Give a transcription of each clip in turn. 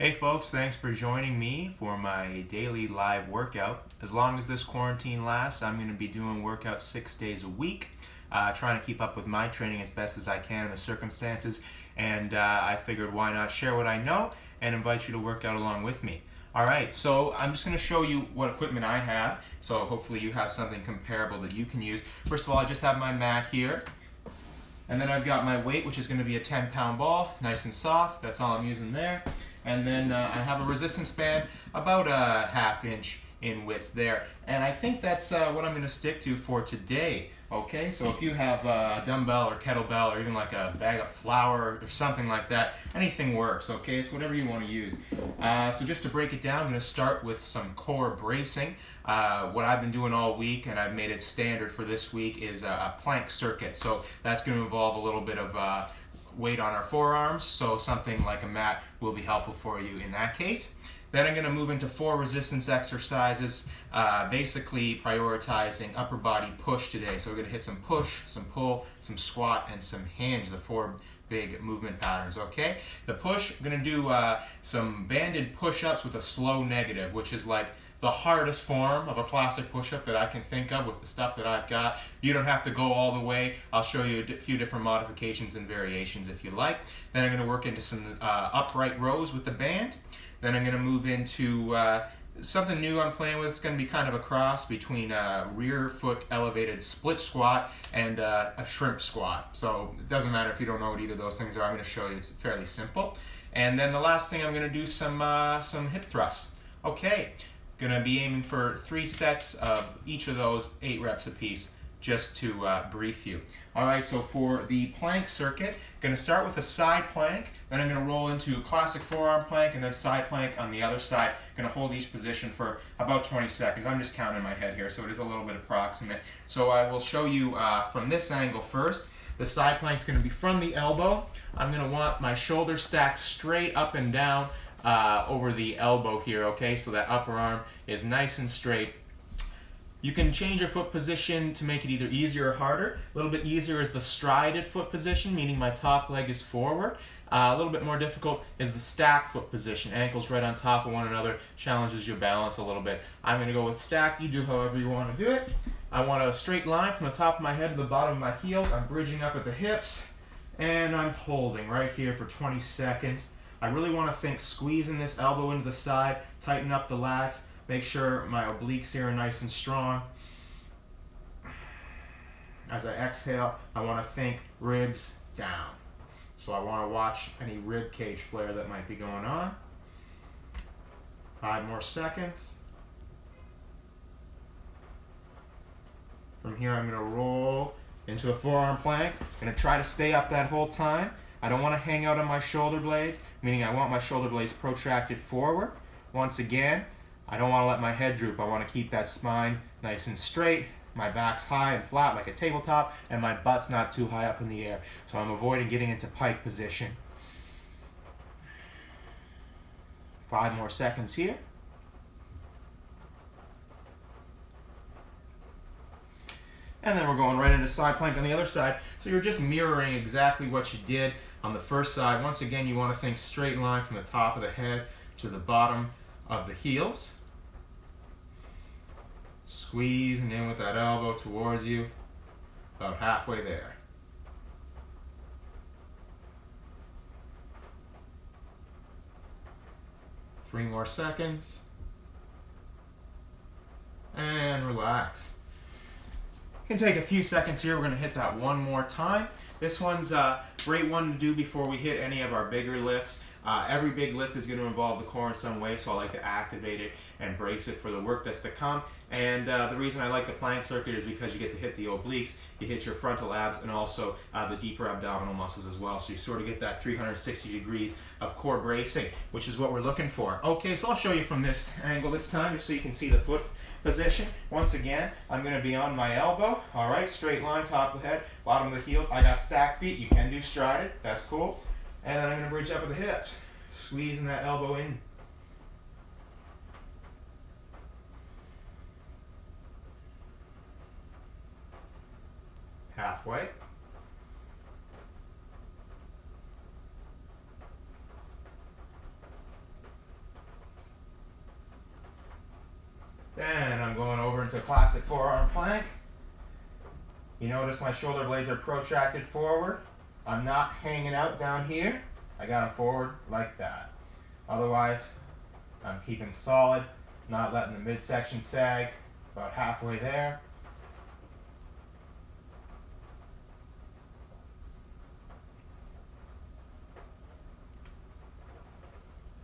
Hey folks, thanks for joining me for my daily live workout. As long as this quarantine lasts, I'm going to be doing workouts 6 days a week, trying to keep up with my training as best as I can in the circumstances, and I figured why not share what I know and invite you to work out along with me. Alright, so I'm just going to show you what equipment I have, so hopefully you have something comparable that you can use. First of all, I just have my mat here. And then I've got my weight, which is going to be a 10-pound ball, nice and soft. That's all I'm using there. And then I have a resistance band about a ½ inch in width there. And I think that's what I'm going to stick to for today. Okay, so if you have a dumbbell or kettlebell or even like a bag of flour or something like that, anything works, okay? It's whatever you want to use. So just to break it down, I'm going to start with some core bracing. What I've been doing all week, and I've made it standard for this week, is a plank circuit. So that's going to involve a little bit of weight on our forearms, so something like a mat will be helpful for you in that case. Then I'm going to move into 4 resistance exercises, basically prioritizing upper body push today. So we're going to hit some push, some pull, some squat, and some hinge, the 4 big movement patterns, okay? The push, I'm going to do some banded push-ups with a slow negative, which is like the hardest form of a classic push-up that I can think of with the stuff that I've got. You don't have to go all the way. I'll show you a few different modifications and variations if you like. Then I'm going to work into some upright rows with the band. Then I'm going to move into something new I'm playing with. It's going to be kind of a cross between a rear foot elevated split squat and a shrimp squat. So it doesn't matter if you don't know what either of those things are. I'm going to show you. It's fairly simple. And then the last thing, I'm going to do some hip thrusts. Okay, going to be aiming for 3 sets of each of those 8 reps apiece, just to brief you. Alright, so for the plank circuit, going to start with a side plank, then I'm going to roll into a classic forearm plank, and then side plank on the other side. Going to hold each position for about 20 seconds. I'm just counting in my head here, so it is a little bit approximate. So I will show you from this angle first. The side plank is going to be from the elbow. I'm going to want my shoulders stacked straight up and down over the elbow here, okay? So that upper arm is nice and straight. You can change your foot position to make it either easier or harder. A little bit easier is the strided foot position, meaning my top leg is forward. A little bit more difficult is the stacked foot position. Ankles right on top of one another, challenges your balance a little bit. I'm going to go with stacked. You do however you want to do it. I want a straight line from the top of my head to the bottom of my heels. I'm bridging up at the hips, and I'm holding right here for 20 seconds. I really want to think squeezing this elbow into the side, tighten up the lats, make sure my obliques here are nice and strong. As I exhale, I want to think ribs down. So I want to watch any rib cage flare that might be going on. 5 more seconds. From here, I'm going to roll into a forearm plank. I'm going to try to stay up that whole time. I don't want to hang out on my shoulder blades, meaning I want my shoulder blades protracted forward. Once again, I don't want to let my head droop. I want to keep that spine nice and straight. My back's high and flat like a tabletop, and my butt's not too high up in the air. So I'm avoiding getting into pike position. 5 more seconds here. And then we're going right into side plank on the other side. So you're just mirroring exactly what you did on the first side. Once again, you want to think straight line from the top of the head to the bottom of the heels. Squeezing in with that elbow towards you, about halfway there. Three more seconds. And relax. Can take a few seconds here. We're going to hit that one more time. This one's a great one to do before we hit any of our bigger lifts. Every big lift is going to involve the core in some way, so I like to activate it and brace it for the work that's to come. And the reason I like the plank circuit is because you get to hit the obliques, you hit your frontal abs, and also the deeper abdominal muscles as well. So you sort of get that 360 degrees of core bracing, which is what we're looking for. Okay, so I'll show you from this angle this time, just so you can see the foot position. Once again, I'm going to be on my elbow. All right, straight line, top of the head, bottom of the heels. I got stacked feet. You can do strided. That's cool. And then I'm going to bridge up with the hips, squeezing that elbow in. Halfway. Then I'm going over into classic forearm plank. You notice my shoulder blades are protracted forward. I'm not hanging out down here. I got them forward like that. Otherwise, I'm keeping solid, not letting the midsection sag, about halfway there.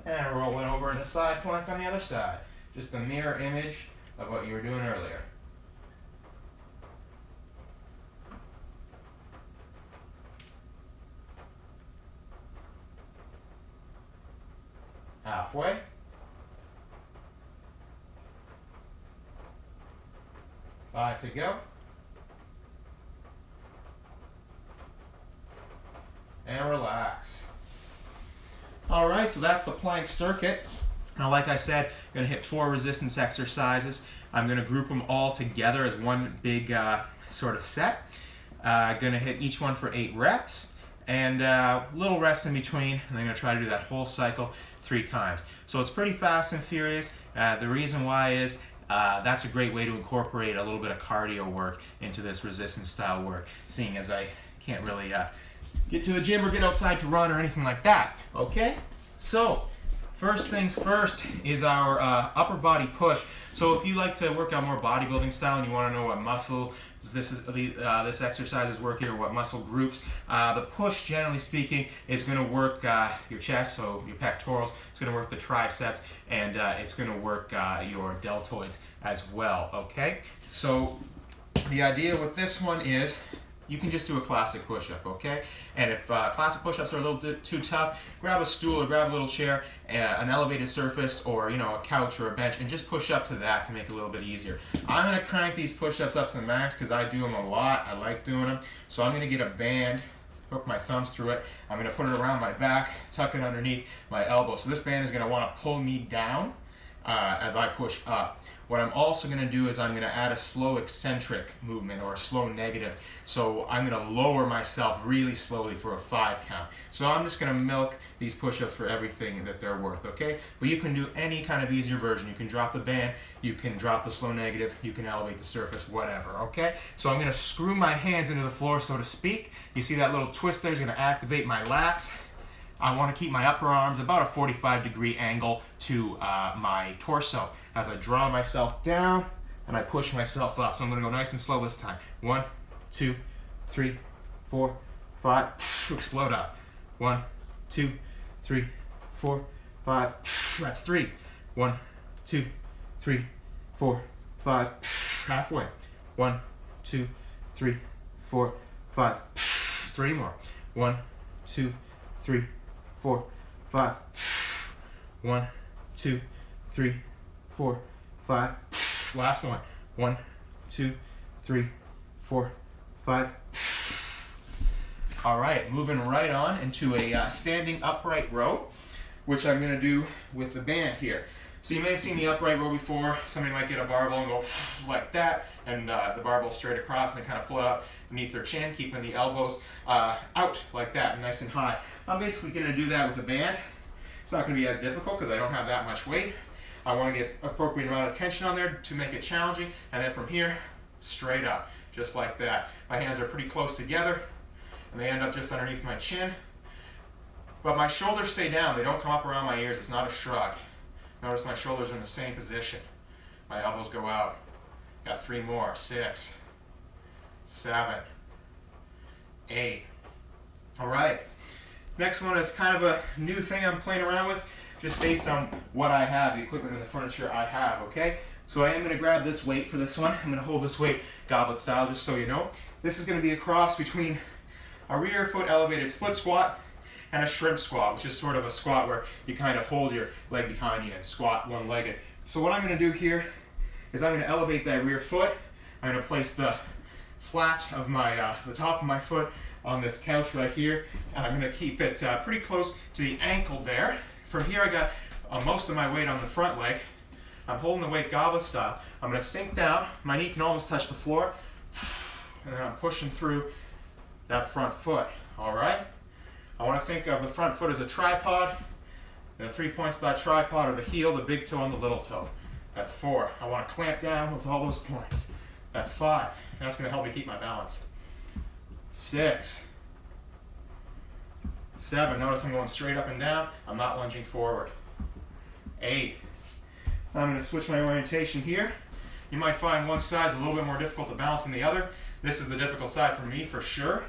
And rolling over into side plank on the other side. Just a mirror image of what you were doing earlier. Halfway. Five to go. And relax. All right, so that's the plank circuit. Now, like I said, I'm going to hit 4 resistance exercises. I'm going to group them all together as one big sort of set. Going to hit each one for 8 reps and little rest in between. And I'm going to try to do that whole cycle 3 times. So it's pretty fast and furious. The reason why is that's a great way to incorporate a little bit of cardio work into this resistance style work, seeing as I can't really get to the gym or get outside to run or anything like that. Okay, so first things first is our upper body push. So if you like to work out more bodybuilding style and you want to know what muscle this exercise is working or what muscle groups, the push, generally speaking, is going to work your chest, so your pectorals. It's going to work the triceps, and it's going to work your deltoids as well. Okay, so the idea with this one is you can just do a classic push-up, okay? And if classic push-ups are a little too tough, grab a stool or grab a little chair, an elevated surface, or a couch or a bench, and just push up to that to make it a little bit easier. I'm gonna crank these push-ups up to the max because I do them a lot. I like doing them. So I'm gonna get a band, hook my thumbs through it. I'm gonna put it around my back, tuck it underneath my elbow. So this band is gonna wanna pull me down as I push up. What I'm also going to do is I'm going to add a slow eccentric movement or a slow negative. So I'm going to lower myself really slowly for a 5 count. So I'm just going to milk these push-ups for everything that they're worth, okay? But you can do any kind of easier version. You can drop the band, you can drop the slow negative, you can elevate the surface, whatever, okay? So I'm going to screw my hands into the floor, so to speak. You see that little twist there is going to activate my lats. I want to keep my upper arms about a 45-degree angle to my torso as I draw myself down and I push myself up. So I'm going to go nice and slow this time. 1, 2, 3, 4, 5. Explode up. 1, 2, 3, 4, 5. That's 3. 1, 2, 3, 4, 5. Halfway. 1, 2, 3, 4, 5. 3 more. 1, 2, 3, 4, 5. 1, 2, 3, 4, 5. Last one. 1, 2, 3, 4, 5. All right, moving right on into a standing upright row, which I'm going to do with the band here. So you may have seen the upright row before. Somebody might get a barbell and go like that, and the barbell straight across, and they kind of pull it up beneath their chin, keeping the elbows out like that, nice and high. I'm basically going to do that with a band. It's not going to be as difficult because I don't have that much weight. I want to get appropriate amount of tension on there to make it challenging, and then from here, straight up, just like that. My hands are pretty close together, and they end up just underneath my chin. But my shoulders stay down. They don't come up around my ears. It's not a shrug. Notice my shoulders are in the same position. My elbows go out. Got 3 more. 6, 7, 8. All right. Next one is kind of a new thing I'm playing around with, just based on what I have, the equipment and the furniture I have, okay? So I am going to grab this weight for this one. I'm going to hold this weight goblet style, just so you know. This is going to be a cross between a rear foot elevated split squat and a shrimp squat, which is sort of a squat where you kind of hold your leg behind you and squat one-legged. So what I'm going to do here is I'm going to elevate that rear foot. I'm going to place the flat of my, the top of my foot on this couch right here, and I'm going to keep it pretty close to the ankle there. From here I got most of my weight on the front leg. I'm holding the weight goblet style. I'm going to sink down. My knee can almost touch the floor, and then I'm pushing through that front foot. All right? I want to think of the front foot as a tripod, and the 3 points of that tripod are the heel, the big toe, and the little toe. That's 4. I want to clamp down with all those points. That's 5. That's going to help me keep my balance. 6. 7. Notice I'm going straight up and down. I'm not lunging forward. 8. Now I'm going to switch my orientation here. You might find one side's a little bit more difficult to balance than the other. This is the difficult side for me for sure.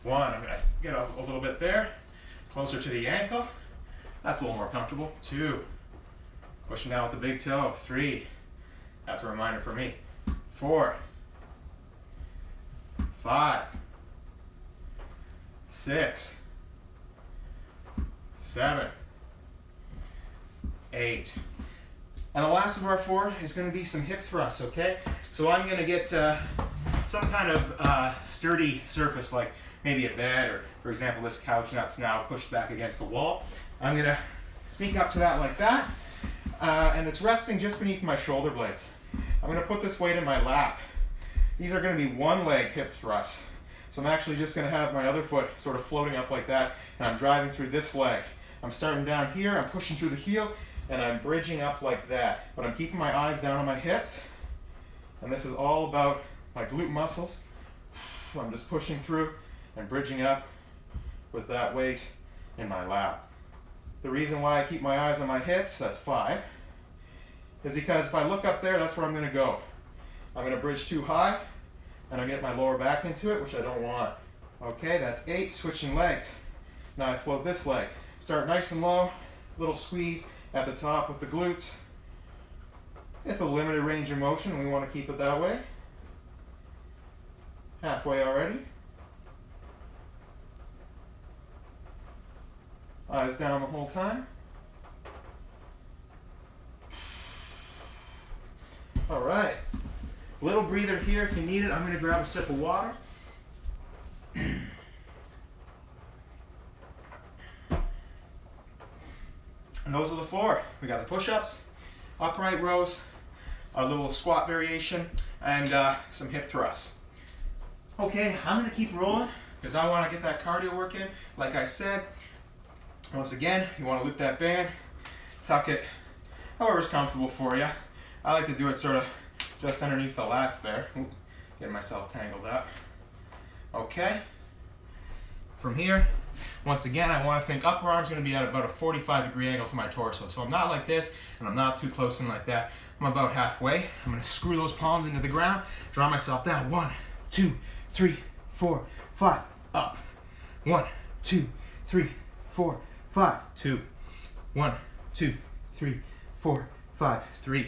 1. I'm going to get a little bit there, closer to the ankle. That's a little more comfortable. 2. Pushing down with the big toe. 3. That's a reminder for me. 4. 5. 6. 7. 8. And the last of our 4 is going to be some hip thrusts, okay? So I'm going to get some kind of sturdy surface, like maybe a bed, or for example this couch that's now pushed back against the wall. I'm going to sneak up to that like that, and it's resting just beneath my shoulder blades. I'm going to put this weight in my lap. These are going to be one leg hip thrusts. So I'm actually just going to have my other foot sort of floating up like that, and I'm driving through this leg. I'm starting down here, I'm pushing through the heel, and I'm bridging up like that. But I'm keeping my eyes down on my hips, and this is all about my glute muscles. I'm just pushing through and bridging up with that weight in my lap. The reason why I keep my eyes on my hips, that's 5, is because if I look up there, that's where I'm going to go. I'm going to bridge too high, and I get my lower back into it, which I don't want. Okay, that's 8, switching legs. Now I float this leg. Start nice and low, little squeeze at the top with the glutes. It's a limited range of motion, and we want to keep it that way. Halfway already. Eyes down the whole time. All right. Little breather here if you need it. I'm going to grab a sip of water. And those are the 4. We got the push-ups, upright rows, a little squat variation, and some hip thrusts. Okay, I'm going to keep rolling because I want to get that cardio work in. Like I said, once again, you want to loop that band, tuck it however's comfortable for you. I like to do it sort of just underneath the lats there. Ooh, getting myself tangled up. Okay. From here, once again, I want to think upper arm's going to be at about a 45-degree angle to my torso. So I'm not like this, and I'm not too close in like that. I'm about halfway. I'm going to screw those palms into the ground, draw myself down. 1, 2, 3, 4, 5. Up. 1, 2, 3, 4, 5. 2. 1, 2, 3, 4, 5. 3.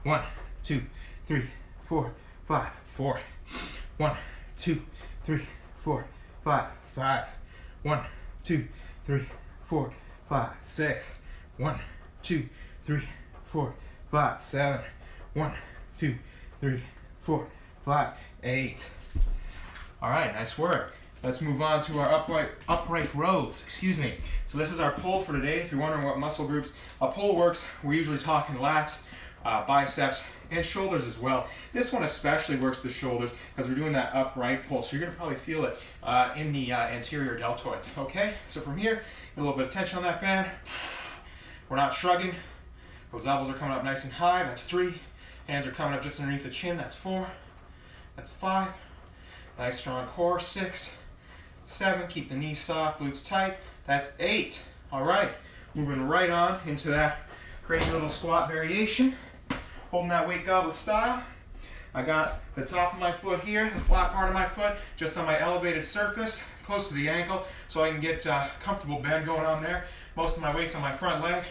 1, 2, 3, 4, 5. 4. 1, 2, 3, 4, 5. 5. 1, 2, 3, 4, 5. 6. 1, 2, 3, 4, 5. 7. 1, 2, 3, 4, 5. 8. All right, nice work. Let's move on to our upright rows. Excuse me. So this is our pull for today. If you're wondering what muscle groups a pull works, we're usually talking lats, biceps, and shoulders as well. This one especially works the shoulders because we're doing that upright pull. So you're going to probably feel it in the anterior deltoids. Okay, so from here, a little bit of tension on that band. We're not shrugging. Those elbows are coming up nice and high. That's 3. Hands are coming up just underneath the chin. That's 4. That's 5. Nice strong core. 6. 7. Keep the knees soft, glutes tight. That's 8. All right, moving right on into that crazy little squat variation. Holding that weight goblet style. I got the top of my foot here, the flat part of my foot, just on my elevated surface, close to the ankle, so I can get comfortable bend going on there. Most of my weight's on my front leg.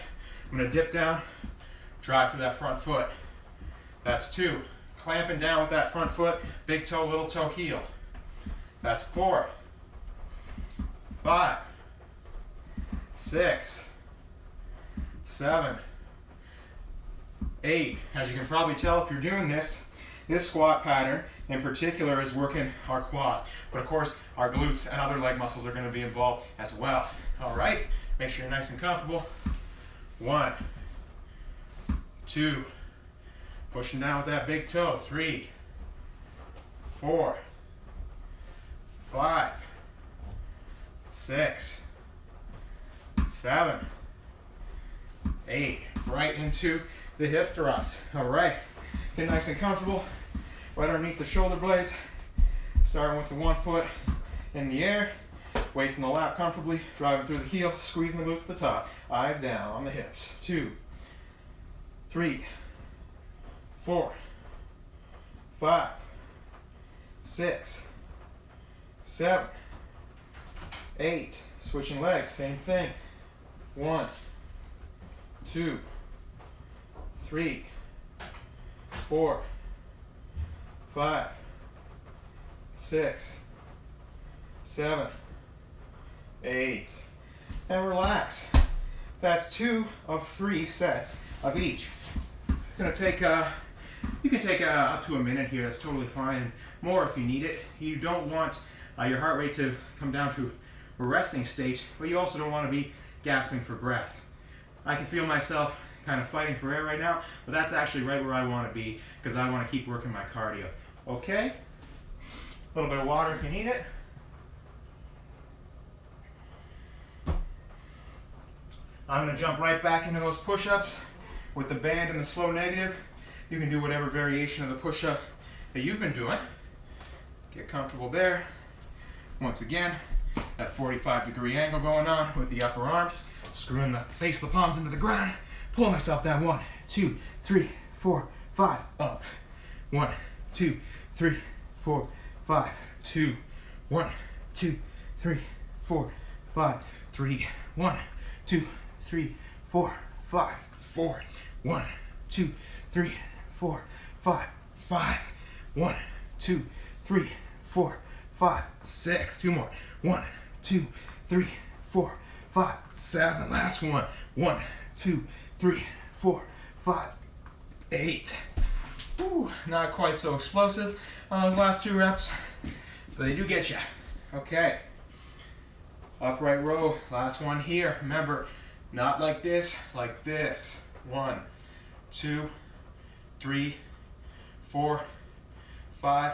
I'm gonna dip down, drive through that front foot. That's 2. Clamping down with that front foot, big toe, little toe, heel. That's 4. 5. 6. 7. 8. As you can probably tell if you're doing this squat pattern in particular is working our quads. But of course, our glutes and other leg muscles are going to be involved as well. All right, make sure you're nice and comfortable. 1, 2, pushing down with that big toe. 3, 4, 5, 6, 7, 8. right into the hip thrust. All right, get nice and comfortable, right underneath the shoulder blades, starting with the one foot in the air, weights in the lap comfortably, driving through the heel, squeezing the glutes to the top, eyes down on the hips. 2, 3, 4, 5, 6, 7, 8. Switching legs, same thing. 1, 2, 3, 4, 5, 6, 7, 8. And relax. That's 2 of 3 sets of each. Gonna take you can take up to a minute here. That's totally fine. More if you need it. You don't want your heart rate to come down to a resting state, but you also don't want to be gasping for breath. I can feel myself kind of fighting for air right now, but that's actually right where I want to be because I want to keep working my cardio. Okay? A little bit of water if you need it. I'm going to jump right back into those push-ups with the band and the slow negative. You can do whatever variation of the push-up that you've been doing. Get comfortable there. Once again, that 45-degree angle going on with the upper arms. Screwing the base of the palms into the ground. Pulling myself down. 1, 2, 3, 4, 5. Up. 1, 2, 3, 4, 5. 2. 1, 2, 3, 4, 5. 3. 1, 2, 3, 4, 5. 4. 1, 2, 3, 4, 5. 5. 1, 2, 3, 4, 5. 6. 2 more. 1, 2, 3, 4, 5. 7. Last one. 1, 2, 3, 4, 5. 8. Ooh, not quite so explosive on those last 2 reps, but they do get you. Okay. Upright row. Last one here. Remember, not like this, like this. 1, 2, 3, 4, 5,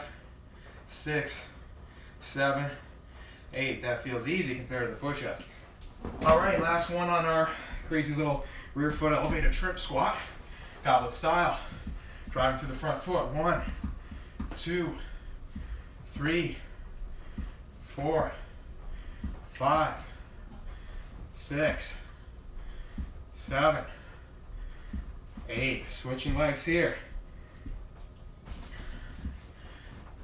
6, 7, 8. That feels easy compared to the push-ups. All right, last one on our crazy little rear foot elevated trip squat. Goblet style. Driving through the front foot. 1, 2, 3, 4, 5, 6, 7, 8. Switching legs here.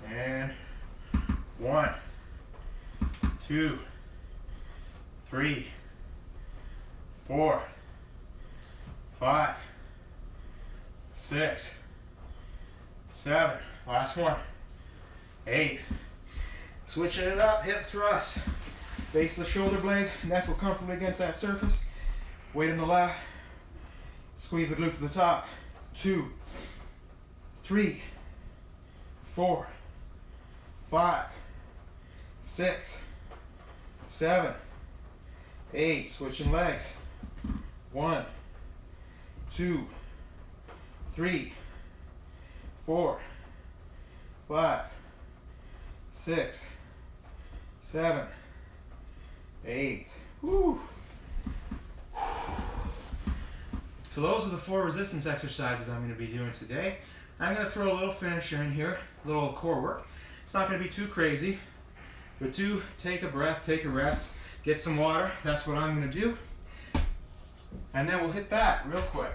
And 1, 2, 3, 4, 5, 6, 7. Last one. 8. Switching it up, hip thrust. Base of the shoulder blade, nestle comfortably against that surface. Weight in the lap. Squeeze the glutes to the top. 2, 3, 4, 5, 6, 7, 8. Switching legs. 1, 2, 3, 4, 5, 6, 7, 8. Woo. So those are the 4 resistance exercises I'm going to be doing today. I'm going to throw a little finisher in here, a little core work. It's not going to be too crazy, but do take a breath, take a rest, get some water. That's what I'm going to do. And then we'll hit that real quick.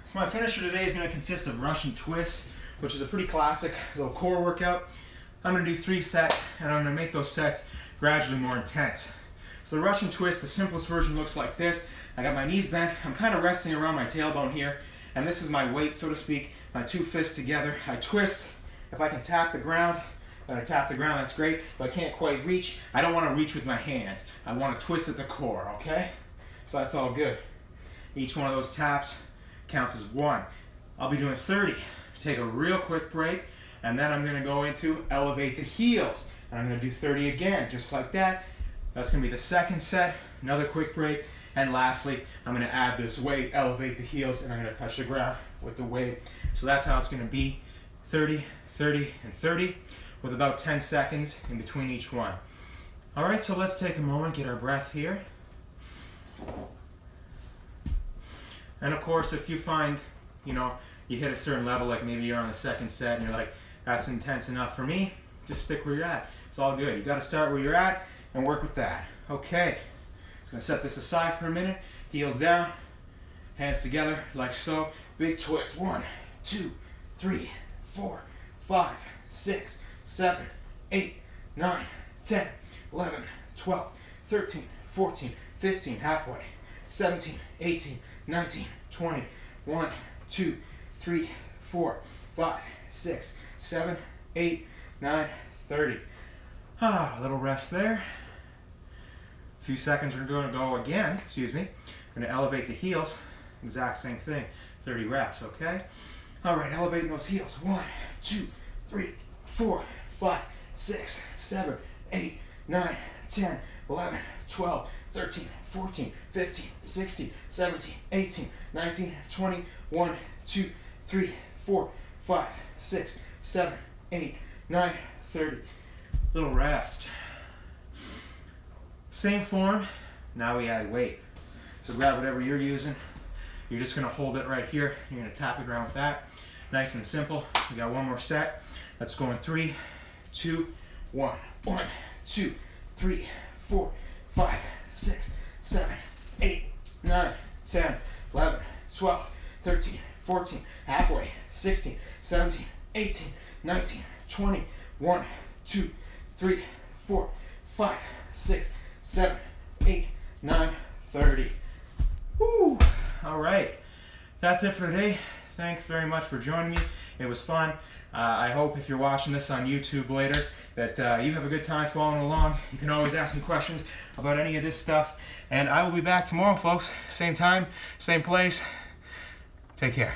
So my finisher today is going to consist of Russian twist, which is a pretty classic little core workout. I'm going to do 3 sets, and I'm going to make those sets gradually more intense. So the Russian twist, the simplest version looks like this. I got my knees bent. I'm kind of resting around my tailbone here, and this is my weight, so to speak. My 2 fists together. I twist. If I can tap the ground, when I tap the ground, that's great. If I can't quite reach, I don't want to reach with my hands. I want to twist at the core, okay? So that's all good. Each one of those taps counts as 1. I'll be doing 30. Take a real quick break, and then I'm going to go into elevate the heels. And I'm going to do 30 again, just like that. That's going to be the second set. Another quick break. And lastly, I'm going to add this weight, elevate the heels, and I'm going to touch the ground with the weight. So that's how it's going to be, 30, 30, and 30, with about 10 seconds in between each one. All right, so let's take a moment, get our breath here. And of course, if you find, you hit a certain level, like maybe you're on the second set and you're like, that's intense enough for me, just stick where you're at. It's all good. You got to start where you're at and work with that. Okay, just gonna set this aside for a minute. Heels down, hands together like so. Big twist. 1, 2, 3, 4, 5, 6, 7, 8, 9, 10, 11, 12, 13, 14, 15, halfway. 17, 18, 19, 20, 1, 2, 3, 4, 5, 6, 7, 8, 9, 30. A little rest there. A few seconds, we're going to go again, excuse me. I'm going to elevate the heels, exact same thing, 30 reps, okay? All right, elevating those heels. 1, 2, 3, 4, 5, 6, 7, 8, 9, 10, 11, 12, 13, 14, 15, 16, 17, 18, 19, 20, 1, 2, 3, 4, 5, 6, 7, 8, 9, 30. Little rest. Same form, now we add weight. So grab whatever you're using. You're just gonna hold it right here. You're gonna tap the ground with that. Nice and simple. We got one more set. Let's go in 3, 2, 1. 1, 2, 3, 4, 5, 6, 7, 8, 9, 10, 11, 12, 13, 14, halfway, 16, 17, 18, 19, 20, 1, 2, 3, 4, 5, 6, 7, 8, 9, 30. Woo! All right. That's it for today. Thanks very much for joining me. It was fun. I hope if you're watching this on YouTube later that you have a good time following along. You can always ask me questions about any of this stuff. And I will be back tomorrow, folks. Same time, same place. Take care.